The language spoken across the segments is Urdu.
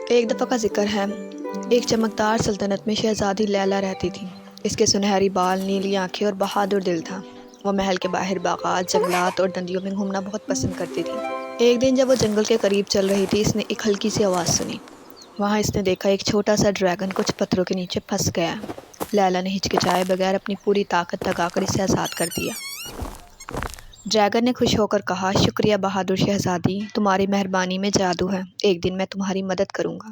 ایک دفعہ کا ذکر ہے، ایک چمکدار سلطنت میں شہزادی لیلا رہتی تھی۔ اس کے سنہری بال، نیلی آنکھیں اور بہادر دل تھا۔ وہ محل کے باہر باغات، جنگلات اور ندیوں میں گھومنا بہت پسند کرتی تھی۔ ایک دن جب وہ جنگل کے قریب چل رہی تھی، اس نے ایک ہلکی سی آواز سنی۔ وہاں اس نے دیکھا ایک چھوٹا سا ڈریگن کچھ پتھروں کے نیچے پھنس گیا ہے۔ لیلا نے ہچکچائے بغیر اپنی پوری طاقت لگا کر اسے آزاد کر دیا۔ ڈریگن نے خوش ہو کر کہا، شکریہ بہادر شہزادی، تمہاری مہربانی میں جادو ہے، ایک دن میں تمہاری مدد کروں گا۔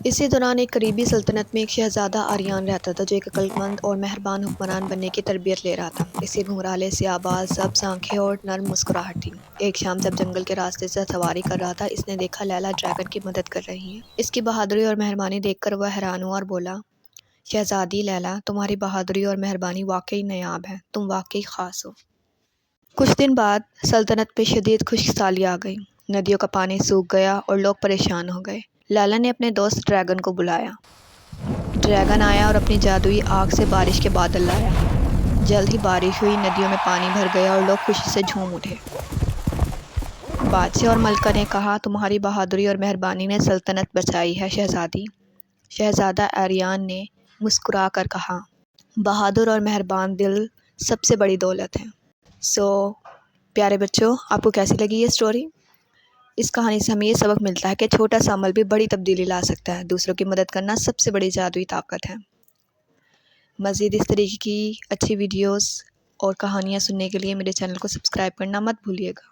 اسی دوران ایک قریبی سلطنت میں ایک شہزادہ آریان رہتا تھا جو ایک عقل مند اور مہربان حکمران بننے کی تربیت لے رہا تھا۔ اس کے گھنگرالے سیاہ بال، سبز آنکھیں اور نرم مسکراہٹ تھی۔ ایک شام جب جنگل کے راستے سے سواری کر رہا تھا، اس نے دیکھا لیلا ڈریگن کی مدد کر رہی ہے۔ اس کی بہادری اور مہربانی دیکھ کر وہ حیران ہوا اور بولا، شہزادی لیلا، تمہاری بہادری اور مہربانی واقعی نایاب ہے، تم واقعی خاص ہو۔ کچھ دن بعد سلطنت پہ شدید خشک سالی آ گئی۔ ندیوں کا پانی سوکھ گیا اور لوگ پریشان ہو گئے۔ لیلا نے اپنے دوست ڈریگن کو بلایا۔ ڈریگن آیا اور اپنی جادوئی آنکھ سے بارش کے بادل لایا۔ جلد ہی بارش ہوئی، ندیوں میں پانی بھر گیا اور لوگ خوشی سے جھوم اٹھے۔ بادشاہ اور ملکہ نے کہا، تمہاری بہادری اور مہربانی نے سلطنت بچائی ہے شہزادی۔ شہزادہ آریان نے مسکرا کر کہا، بہادر اور مہربان دل سب سے بڑی دولت ہے۔ پیارے بچوں، آپ کو کیسی لگی یہ سٹوری؟ اس کہانی سے ہمیں یہ سبق ملتا ہے کہ چھوٹا سا عمل بھی بڑی تبدیلی لا سکتا ہے۔ دوسروں کی مدد کرنا سب سے بڑی جادوئی طاقت ہے۔ مزید اس طریقے کی اچھی ویڈیوز اور کہانیاں سننے کے لیے میرے چینل کو سبسکرائب کرنا مت بھولیے گا۔